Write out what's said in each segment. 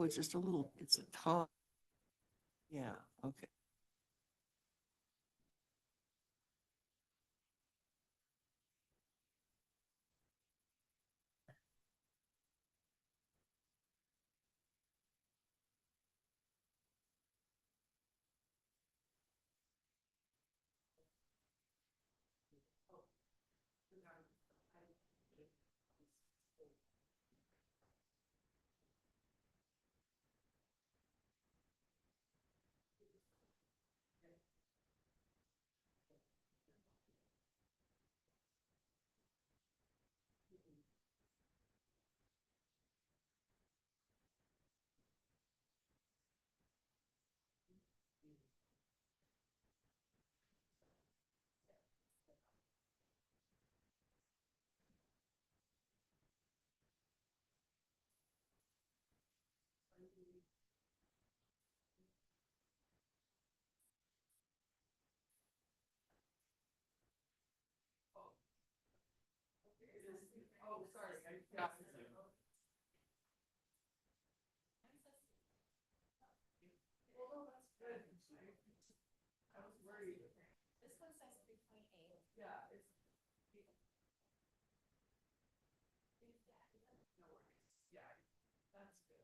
it's just a little, it's a ton. Yeah, okay. Oh, sorry, I got it. Well, no, that's good. I was worried. This one says 3.8. Yeah, it's. No worries. Yeah, that's good.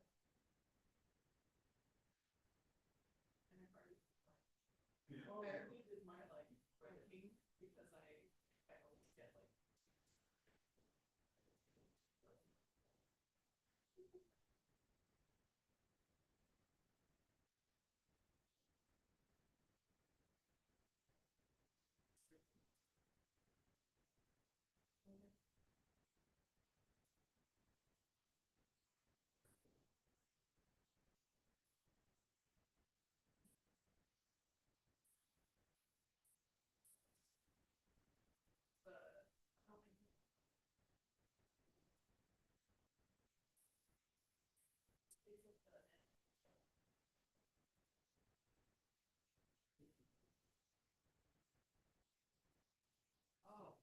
Oh, I already did my like ranking because I always get like. Oh.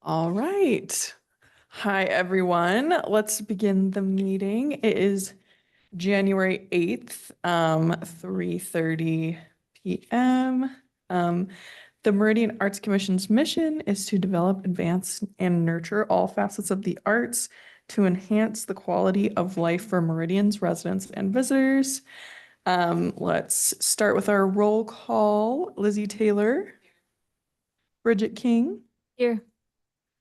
All right. Hi, everyone. Let's begin the meeting. It is January 8th, 3:30 p.m. The Meridian Arts Commission's mission is to develop, advance, and nurture all facets of the arts to enhance the quality of life for Meridian's residents and visitors. Let's start with our roll call. Lizzie Taylor, Bridget King. Here.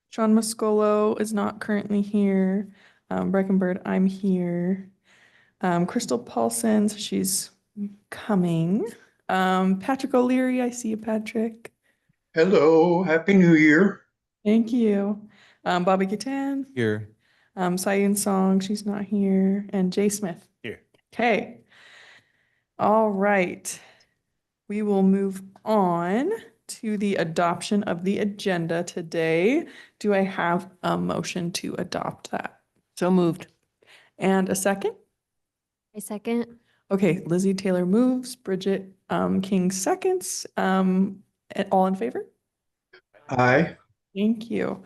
Sean Mascolo is not currently here. Breckenbird, I'm here. Crystal Paulson, so she's coming. Patrick O'Leary, I see you, Patrick. Hello, Happy New Year. Thank you. Bobby Gatan. Here. Sayun Song, she's not here. And Jay Smith. Here. Okay. All right. We will move on to the adoption of the agenda today. Do I have a motion to adopt that? So moved. And a second? I second. Okay, Lizzie Taylor moves, Bridget King seconds. All in favor? Aye. Thank you.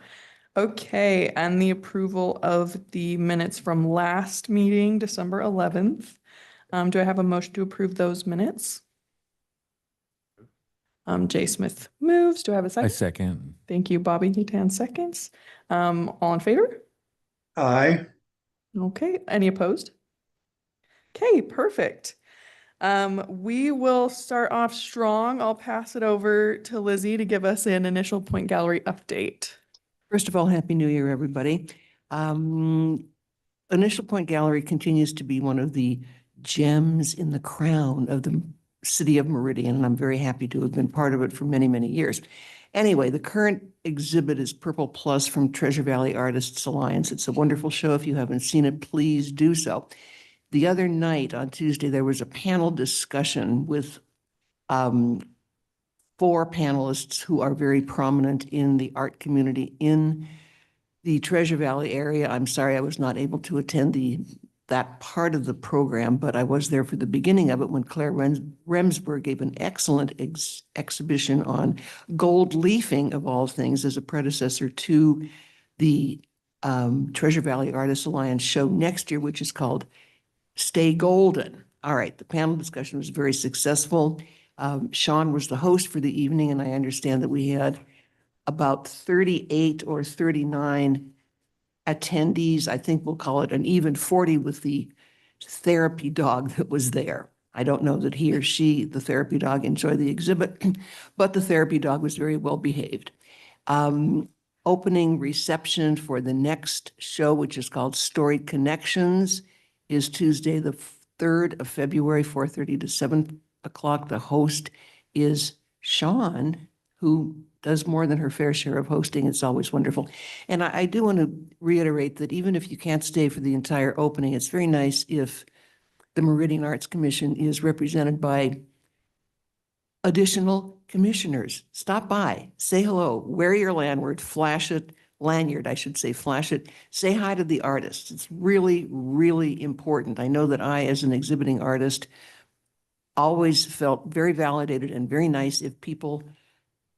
Okay, and the approval of the minutes from last meeting, December 11th. Do I have a motion to approve those minutes? Jay Smith moves. Do I have a I second? second. Thank you, Bobby Heaton seconds. All in favor? Aye. Okay, any opposed? Okay, perfect. We will start off strong. I'll pass it over to Lizzie to give us an initial point gallery update. First of all, Happy New Year, everybody. Initial Point Gallery continues to be one of the gems in the crown of the city of Meridian, and I'm very happy to have been part of it for many, many years. Anyway, the current exhibit is Purple Plus from Treasure Valley Artists Alliance. It's a wonderful show. If you haven't seen it, please do so. The other night on Tuesday, there was a panel discussion with 4 panelists who are very prominent in the art community in the Treasure Valley area. I'm sorry I was not able to attend that part of the program, but I was there for the beginning of it when Claire Remsburg gave an excellent exhibition on gold leafing, of all things, as a predecessor to the Treasure Valley Artists Alliance show next year, which is called Stay Golden. All right, the panel discussion was very successful. Sean was the host for the evening, and I understand that we had about 38 or 39 attendees. I think we'll call it an even 40 with the therapy dog that was there. I don't know that he or she, the therapy dog, enjoyed the exhibit, but the therapy dog was very well behaved. Opening reception for the next show, which is called Storied Connections, is Tuesday, the 3rd of February, 4:30 to 7 o'clock. The host is Sean, who does more than her fair share of hosting. It's always wonderful. And I do want to reiterate that even if you can't stay for the entire opening, it's very nice if the Meridian Arts Commission is represented by additional commissioners. Stop by, say hello, wear your lanyard, lanyard, I should say, flash it, say hi to the artists. It's really, really important. I know that I, as an exhibiting artist, always felt very validated and very nice if people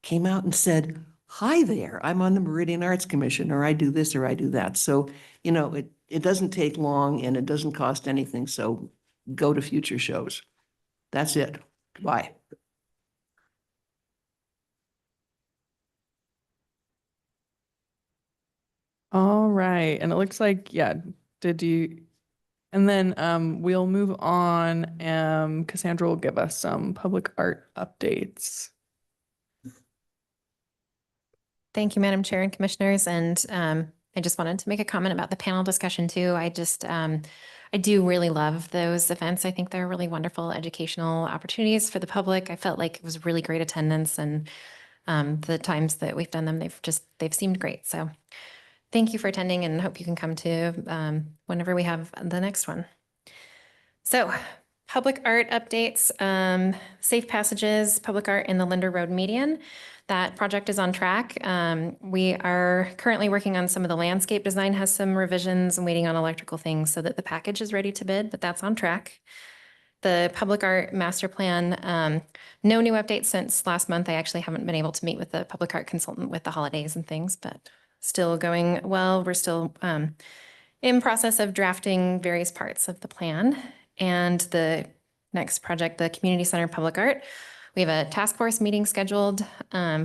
came out and said, hi there, I'm on the Meridian Arts Commission, or I do this or I do that. So, it doesn't take long and it doesn't cost anything. So go to future shows. That's it. Bye. All right, and it looks like, yeah, and then we'll move on. Cassandra will give us some public art updates. Thank you, Madam Chair and Commissioners. And I just wanted to make a comment about the panel discussion too. I do really love those events. I think they're really wonderful educational opportunities for the public. I felt like it was really great attendance, and the times that we've done them, they've seemed great. So thank you for attending, and hope you can come to whenever we have the next one. So public art updates, safe passages, public art in the Linder Road median. That project is on track. We are currently working on some of the landscape design, has some revisions, and waiting on electrical things so that the package is ready to bid, but that's on track. The public art master plan, no new updates since last month. I actually haven't been able to meet with the public art consultant with the holidays and things, but still going well. We're still in process of drafting various parts of the plan. And the next project, the Community Center Public Art, we have a task force meeting scheduled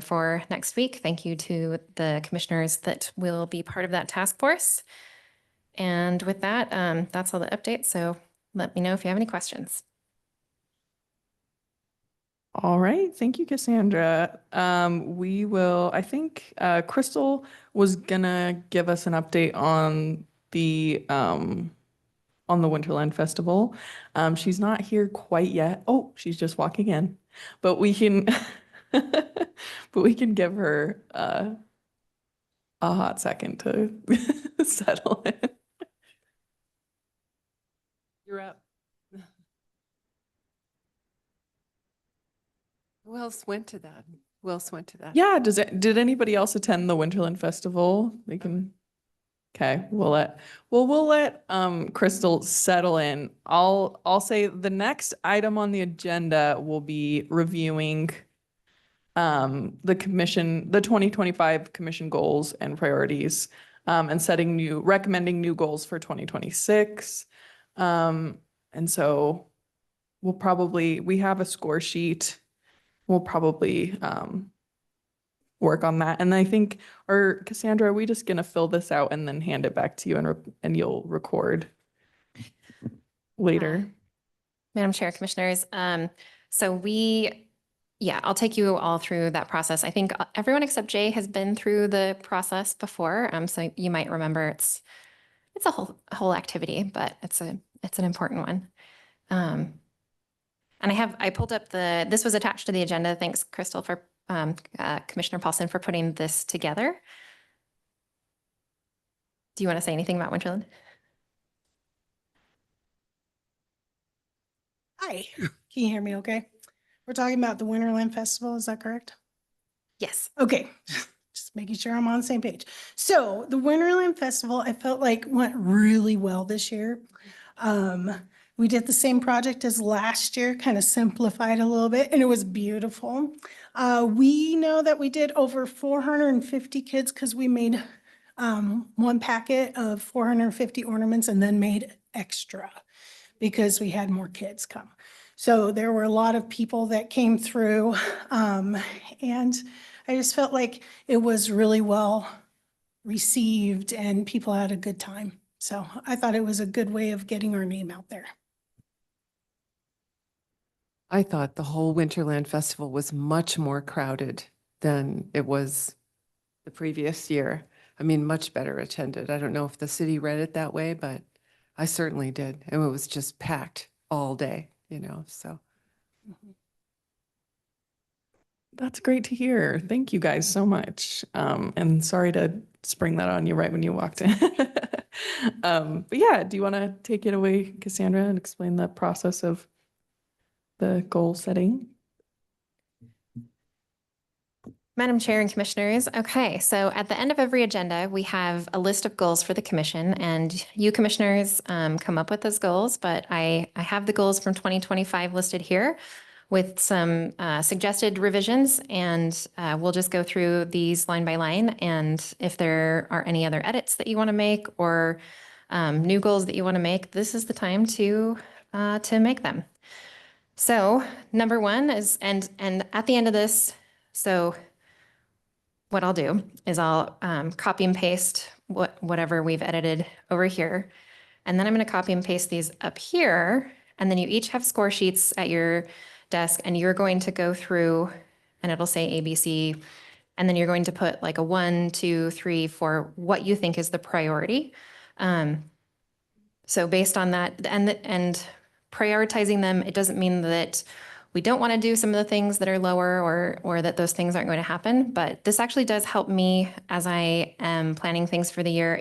for next week. Thank you to the commissioners that will be part of that task force. And with that, that's all the updates. So let me know if you have any questions. All right, thank you, Cassandra. I think Crystal was gonna give us an update on the Winterland Festival. She's not here quite yet. Oh, she's just walking in, but we can give her a hot second to settle in. You're up. Who else went to that? Who else went to that? Yeah, did anybody else attend the Winterland Festival? They can. Okay, we'll let Crystal settle in. I'll say the next item on the agenda will be reviewing the 2025 commission goals and priorities, and recommending new goals for 2026. And so we have a score sheet. We'll probably, work on that. And I think, or Cassandra, are we just gonna fill this out and then hand it back to you and you'll record later? Madam Chair, Commissioners, I'll take you all through that process. I think everyone except Jay has been through the process before. So you might remember it's a whole activity, but it's an important one. And I pulled up this was attached to the agenda. Thanks, Crystal, for Commissioner Paulson for putting this together. Do you want to say anything about Winterland? Hi, can you hear me okay? We're talking about the Winterland Festival, is that correct? Yes. Okay, just making sure I'm on the same page. So the Winterland Festival, I felt like went really well this year. We did the same project as last year, kind of simplified a little bit, and it was beautiful. We know that we did over 450 kids because we made one packet of 450 ornaments and then made extra because we had more kids come. So there were a lot of people that came through, and I just felt like it was really well received and people had a good time. So I thought it was a good way of getting our name out there. I thought the whole Winterland Festival was much more crowded than it was the previous year. I mean, much better attended. I don't know if the city read it that way, but I certainly did. And it was just packed all day, so. That's great to hear. Thank you guys so much. And sorry to spring that on you right when you walked in. But yeah, do you want to take it away, Cassandra, and explain the process of the goal setting? Madam Chair and Commissioners, okay, so at the end of every agenda, we have a list of goals for the commission, and you commissioners come up with those goals, but I have the goals from 2025 listed here with some suggested revisions, and we'll just go through these line by line, and if there are any other edits that you want to make or new goals that you want to make, this is the time to make them. So number one is, and at the end of this, so what I'll do is I'll copy and paste whatever we've edited over here. And then I'm going to copy and paste these up here. And then you each have score sheets at your desk and you're going to go through and it'll say ABC. And then you're going to put like a 1, 2, 3, 4, what you think is the priority. So based on that and prioritizing them, it doesn't mean that we don't want to do some of the things that are lower or that those things aren't going to happen. But this actually does help me as I am planning things for the year.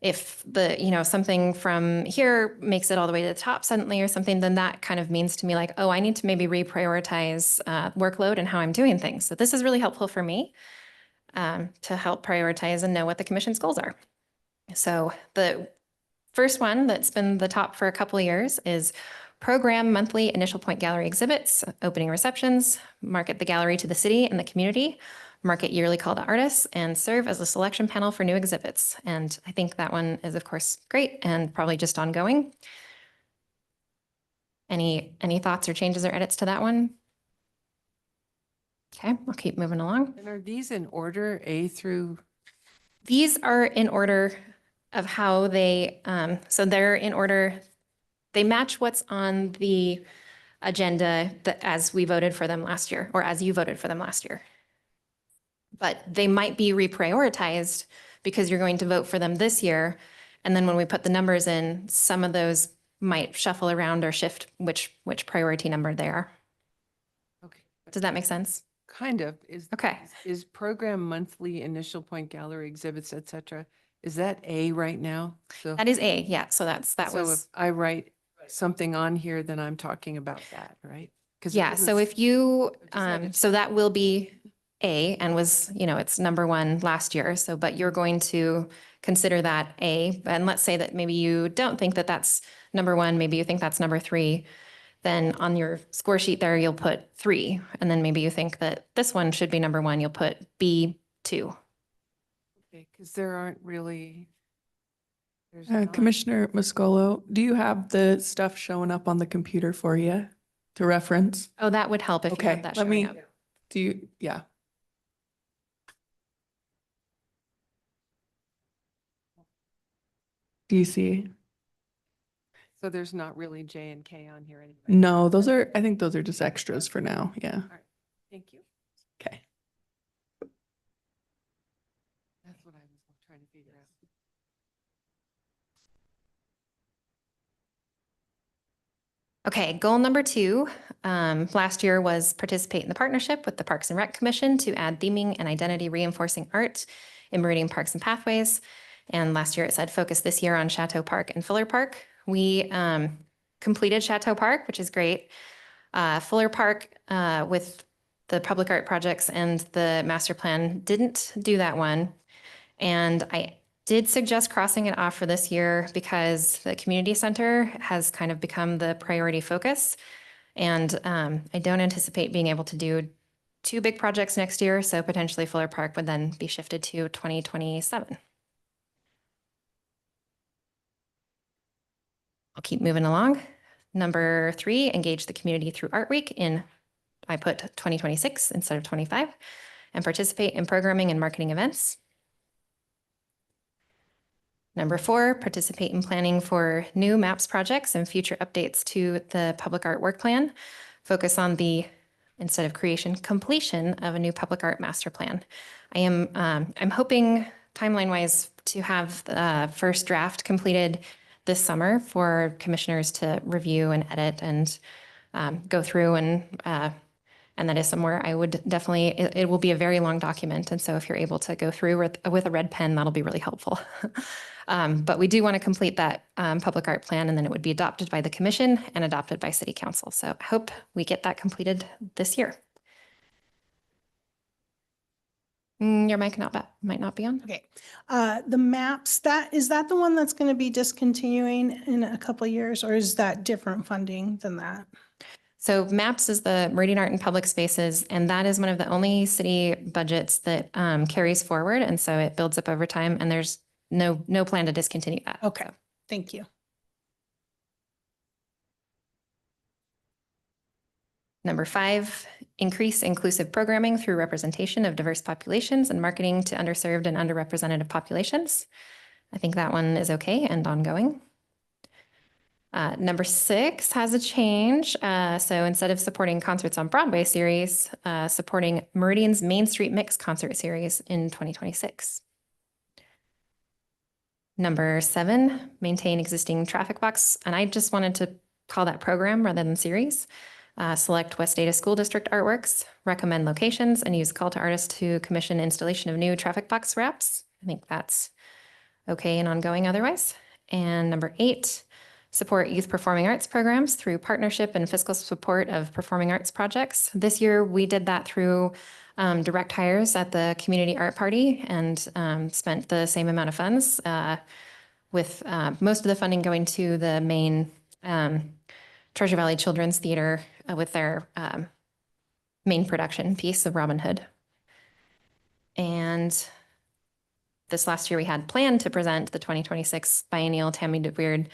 If the, something from here makes it all the way to the top suddenly or something, then that kind of means to me like, oh, I need to maybe reprioritize workload and how I'm doing things. So this is really helpful for me to help prioritize and know what the commission's goals are. So the first one that's been the top for a couple of years is program monthly initial point gallery exhibits, opening receptions, market the gallery to the city and the community, market yearly call to artists, and serve as a selection panel for new exhibits. And I think that one is, of course, great and probably just ongoing. Any thoughts or changes or edits to that one? Okay, I'll keep moving along. And are these in order, A through? These are in order of how they, so they're in order, they match what's on the agenda as we voted for them last year, or as you voted for them last year. But they might be reprioritized because you're going to vote for them this year. And then when we put the numbers in, some of those might shuffle around or shift which priority number they are. Okay. Does that make sense? Kind of. Okay. Is program monthly initial point gallery exhibits, et cetera, is that A right now? So That is A, yeah. So that so was. if I write something on here, then I'm talking about that, right? Because Yeah, so if you, that so that will be A and was, it's number 1 last year. So, but you're going to consider that A. And let's say that maybe you don't think that that's number 1, maybe you think that's number 3. then on your score sheet there, you'll put 3. And then maybe you think that this one should be number 1, you'll put B2. Okay, because there aren't really. There's not. Commissioner Muscolo, do you have the stuff showing up on the computer for you to reference? Oh, that would help if you Okay, have that let showing me, up. do you, yeah. Do you see? So there's not really J and K on here anyway. No, those are, I think those are just extras for now. Yeah. All right, thank you. Okay. That's what I was trying to figure out. Okay, goal number 2, last year was participate in the partnership with the Parks and Rec Commission to add theming and identity reinforcing art in Meridian Parks and Pathways. And last year it said focus this year on Chateau Park and Fuller Park. We completed Chateau Park, which is great. Fuller Park with the public art projects and the master plan didn't do that one. And I did suggest crossing it off for this year because the community center has kind of become the priority focus. And I don't anticipate being able to do 2 big projects next year. So potentially Fuller Park would then be shifted to 2027. I'll keep moving along. Number 3, engage the community through Art Week I put 2026 instead of 25, and participate in programming and marketing events. Number 4, participate in planning for new MAPS projects and future updates to the public art work plan. Focus on the, instead of creation, completion of a new public art master plan. I'm hoping timeline-wise to have the first draft completed this summer for commissioners to review and edit and go through and that is somewhere I would definitely, it will be a very long document. And so if you're able to go through with a red pen, that'll be really helpful. But we do want to complete that public art plan, and then it would be adopted by the commission and adopted by city council. So I hope we get that completed this year. Your mic might not be on. Okay. The maps, is that the one that's going to be discontinuing in a couple of years, or is that different funding than that? So MAPS is the Meridian Art and Public Spaces, and that is one of the only city budgets that carries forward. And so it builds up over time, and there's no plan to discontinue that. Okay, thank you. Number 5, increase inclusive programming through representation of diverse populations and marketing to underserved and underrepresented populations. I think that one is okay and ongoing. Number 6 has a change. So instead of supporting concerts on Broadway series, supporting Meridian's Main Street Mix concert series in 2026. Number 7, maintain existing traffic box. And I just wanted to call that program rather than series. Select West Data School District artworks, recommend locations, and use call to artists to commission installation of new traffic box wraps. I think that's okay and ongoing otherwise. And number 8, support youth performing arts programs through partnership and fiscal support of performing arts projects. This year, we did that through direct hires at the community art party and spent the same amount of funds with most of the funding going to the main Treasure Valley Children's Theater with their main production piece of Robin Hood. And this last year we had planned to present the 2026 biennial Tammy DeWeird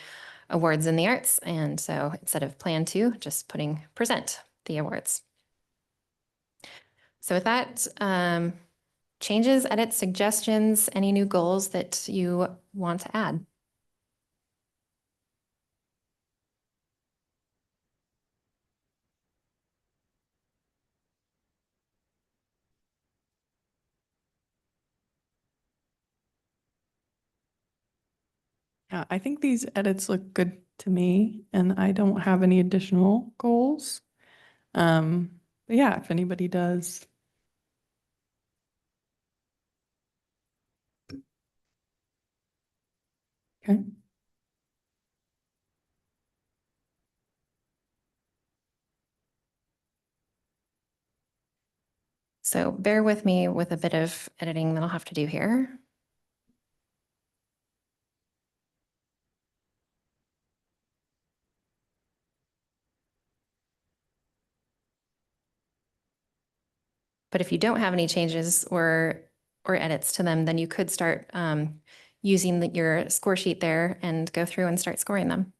Awards in the Arts. And so instead of plan to, just putting present the awards. So with that, changes, edits, suggestions, any new goals that you want to add? Yeah, I think these edits look good to me, and I don't have any additional goals. But yeah, if anybody does. Okay. So bear with me with a bit of editing that I'll have to do here. But if you don't have any changes or edits to them, then you could start using your score sheet there and go through and start scoring them.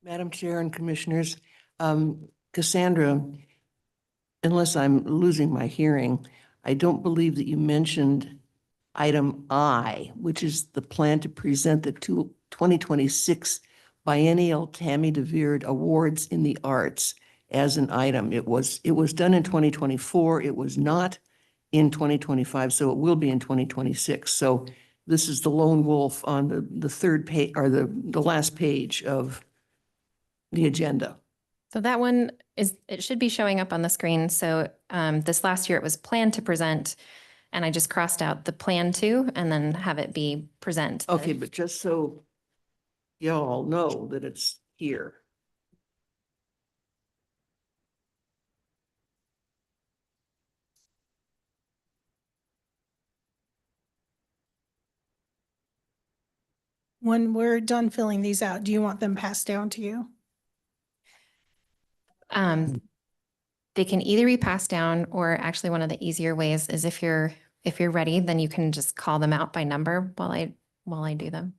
Madam Chair and Commissioners, Cassandra, unless I'm losing my hearing, I don't believe that you mentioned item I, which is the plan to present the 2026 Biennial Tammy DeVeard Awards in the Arts as an item. It was done in 2024. It was not in 2025, so it will be in 2026. So this is the lone wolf on the third page, or the last page of the agenda. So that one it should be showing up on the screen. So this last year it was planned to present, and I just crossed out the plan to and then have it be present. Okay, but just so y'all know that it's here. When we're done filling these out, do you want them passed down to you? They can either be passed down, or actually one of the easier ways is if you're ready, then you can just call them out by number while I do them.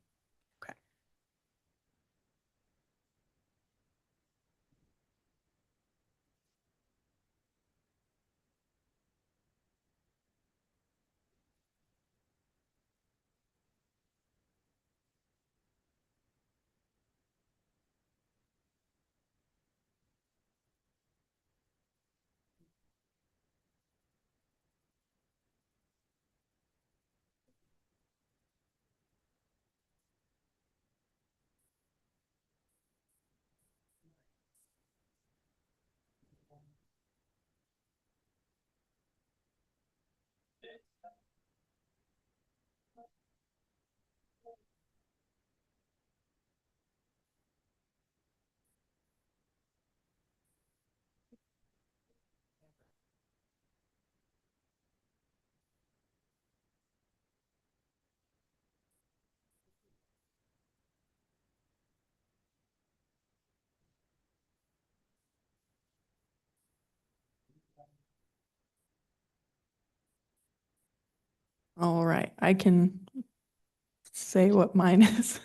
All right, I can say what mine is.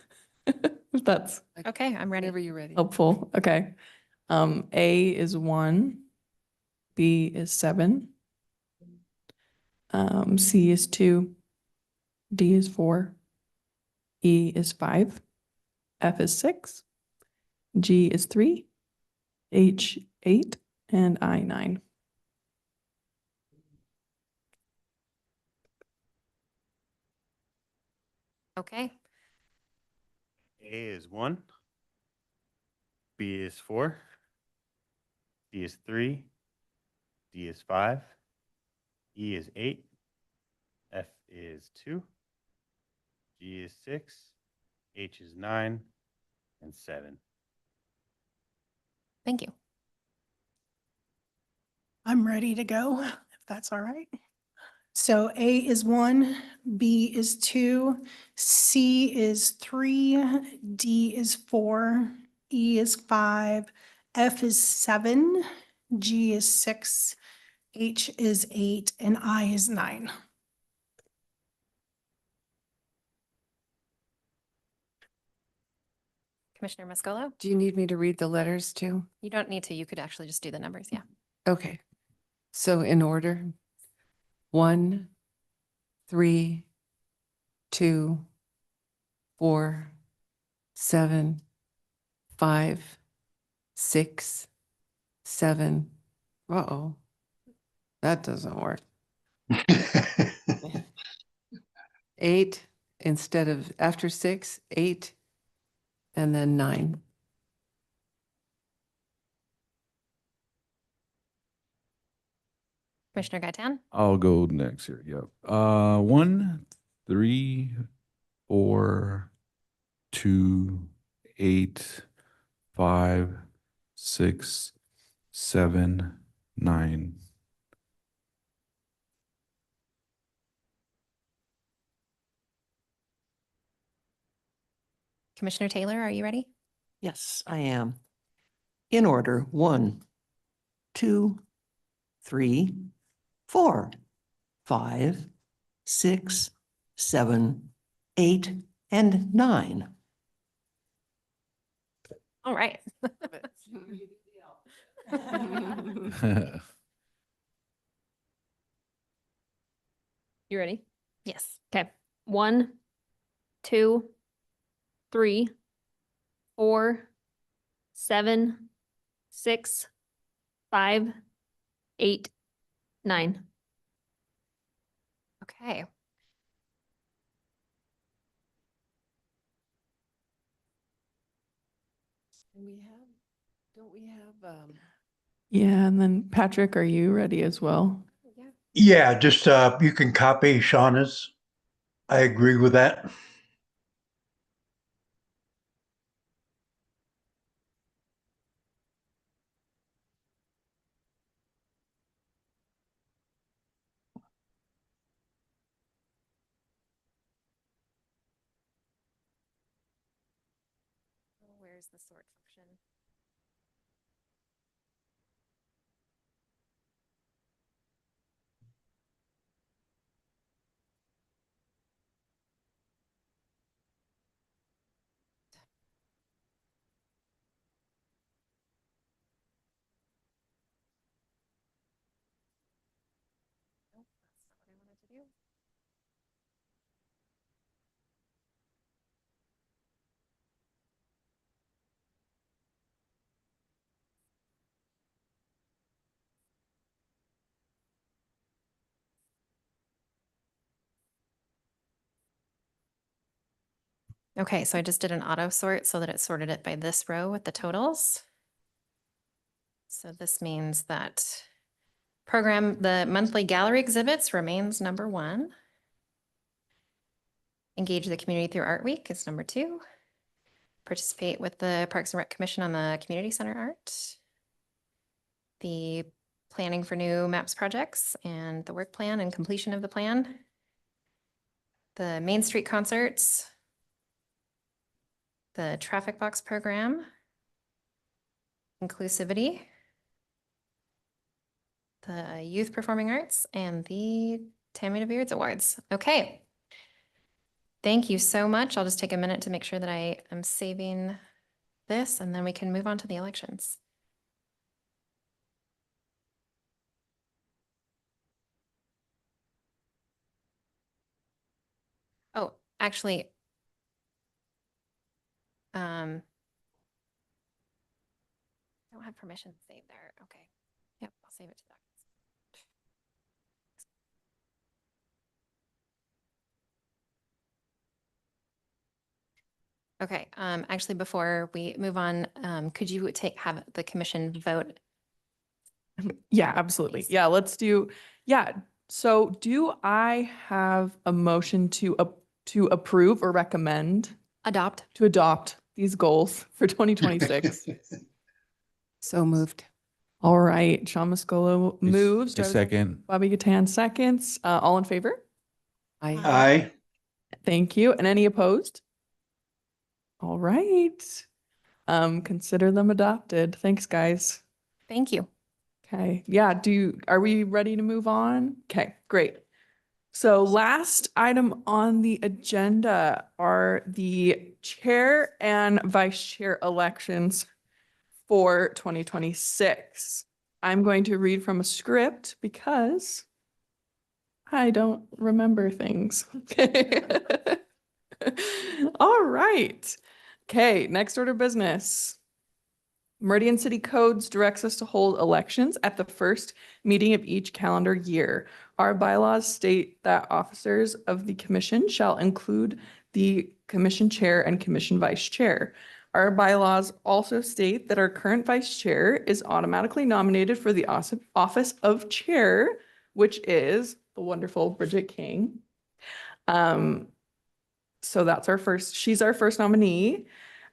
If that's Okay, I'm ready. Whenever you're ready. helpful. Okay. A is 1, B is 7, C is 2, D is 4, E is 5, F is 6, G is 3, H 8, and I 9. Okay. A is 1, B is 4, C is 3, D is 5, E is 8, F is 2, G is 6, H is 9, and 7. Thank you. I'm ready to go, if that's all right. So A is 1, B is 2, C is 3, D is 4, E is 5, F is 7, G is 6, H is 8, and I is 9. Commissioner Mascolo, Do you need me to read the letters too? you don't need to. You could actually just do the numbers. Yeah. Okay. So in order, 1, 3, 2, 4, 7, 5, 6, 7. Uh-oh. That doesn't work. 8 instead of after 6, 8, and then 9. Commissioner Gaitan, I'll go next here. Yep. 1, 3, 4, 2, 8, 5, 6, 7, 9. Commissioner Taylor, are you ready? Yes, I am. In order, 1, 2, 3, 4, 5, 6, 7, 8, and 9. All right. You ready? Yes. Okay. 1, 2, 3, 4, 7, 6, 5, 8, 9. Okay. And don't we have, Yeah, and then Patrick, are you ready as well? Yeah. Yeah, just you can copy Shauna's. I agree with that. Where's the sort function? Nope, that's not what I wanted to do. Okay, so I just did an auto sort so that it sorted it by this row with the totals. So this means that the monthly gallery exhibits remains number 1. Engage the community through Art Week is number 2. Participate with the Parks and Rec Commission on the community center art. The planning for new maps projects and the work plan and completion of the plan. The Main Street concerts. The traffic box program. Inclusivity. The youth performing arts and the Tammy DeBeards Awards. Okay. Thank you so much. I'll just take a minute to make sure that I am saving this and then we can move on to the elections. Oh, actually, I don't have permission to save there. Okay. Yep, I'll save it to documents. Okay, actually, before we move on, could you have the commission vote? Yeah, absolutely. Please. Yeah, let's do, yeah. So do I have a motion to approve or recommend Adopt. to adopt these goals for 2026? so moved? All right, Sean Muscolo moves. Do A I have second. Bobby Gatan seconds. All in favor? I, Aye. Thank you. And any opposed? All right. Consider them adopted. Thanks, guys. Thank you. Okay. Yeah. Are we ready to move on? Okay, great. So last item on the agenda are the chair and vice chair elections for 2026. I'm going to read from a script because I don't remember things. Okay. All right. Okay, next order of business. Meridian City Codes directs us to hold elections at the first meeting of each calendar year. Our bylaws state that officers of the commission shall include the commission chair and commission vice chair. Our bylaws also state that our current vice chair is automatically nominated for the office of chair, which is the wonderful Bridget King. So that's she's our first nominee.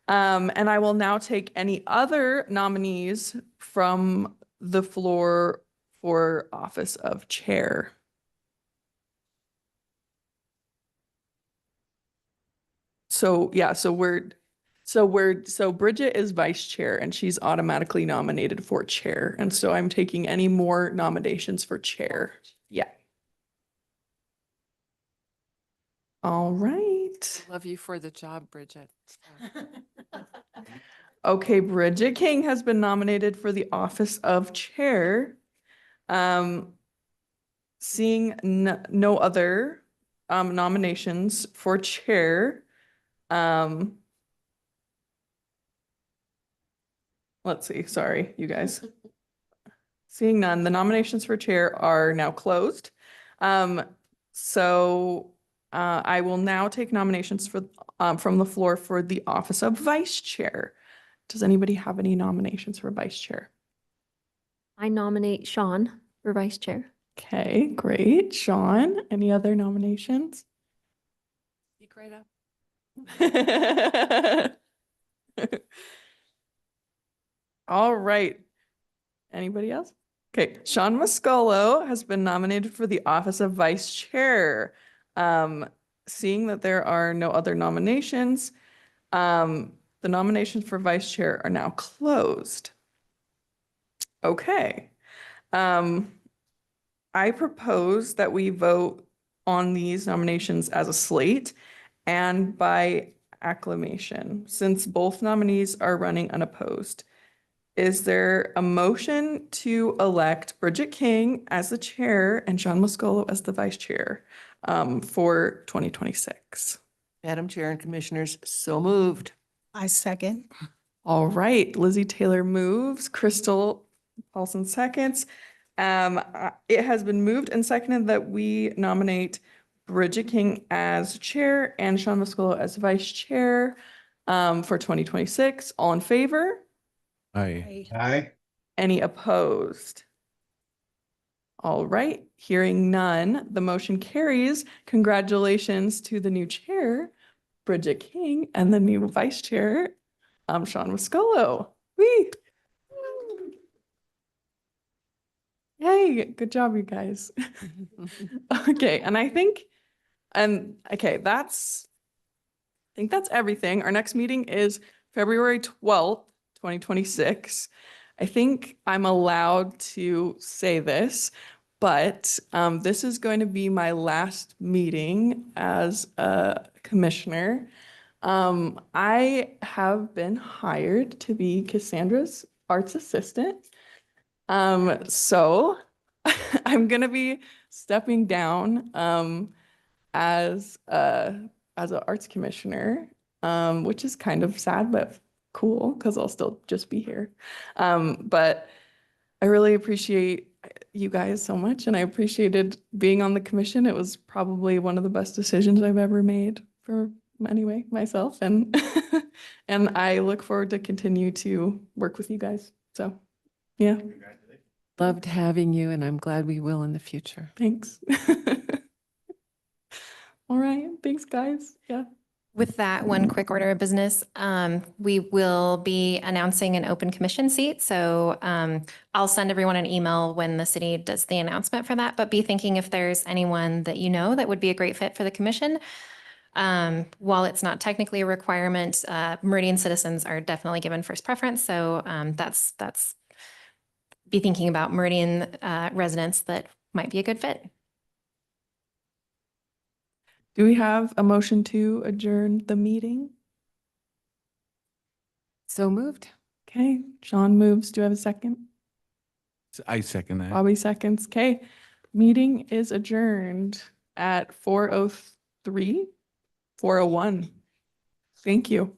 And I will now take any other nominees from the floor for office of chair. So yeah, so Bridget is vice chair and she's automatically nominated for chair. And so I'm taking any more nominations for chair. Yeah. All right. Love you for the job, Bridget. Okay, Bridget King has been nominated for the office of chair. Seeing no other nominations for chair. Let's see, sorry, you guys. Seeing none, the nominations for chair are now closed. So I will now take nominations from the floor for the office of vice chair. Does anybody have any nominations for vice chair? I nominate Sean for vice chair. Okay, great. Sean, any other nominations? Speak right up. All right. Anybody else? Okay, Sean Muscolo has been nominated for the office of vice chair. Seeing that there are no other nominations, the nominations for vice chair are now closed. Okay. I propose that we vote on these nominations as a slate and by acclamation, since both nominees are running unopposed. Is there a motion to elect Bridget King as the chair and Sean Muscolo as the vice chair for 2026? Madam Chair and Commissioners, so moved. I second. All right, Lizzie Taylor moves, Crystal Paulson seconds. It has been moved and seconded that we nominate Bridget King as chair and Sean Muscolo as vice chair for 2026. All in favor? Aye. Aye. Any opposed? All right, hearing none, the motion carries. Congratulations to the new chair, Bridget King, and the new vice chair, Sean Muscolo. Whee! Yay, good job, you guys. Okay, and I think that's everything. Our next meeting is February 12th, 2026. I think I'm allowed to say this, but this is going to be my last meeting as a commissioner. I have been hired to be Cassandra's arts assistant. So I'm gonna be stepping down as an arts commissioner, which is kind of sad but cool because I'll still just be here. But I really appreciate you guys so much, and I appreciated being on the commission. It was probably one of the best decisions I've ever made for myself, and and I look forward to continue to work with you guys. So, yeah, Loved having you, and I'm glad we will in the future. thanks. All right, thanks, guys. Yeah. With that, one quick order of business, we will be announcing an open commission seat. So I'll send everyone an email when the city does the announcement for that, but be thinking if there's anyone that you know that would be a great fit for the commission. While it's not technically a requirement, Meridian citizens are definitely given first preference. So that's be thinking about Meridian residents that might be a good fit. Do we have a motion to adjourn the meeting? So moved. Okay, Sean moves. Do I have a second? I second that. Bobby seconds. Okay, meeting is adjourned at 4:03, 4:01. Thank you.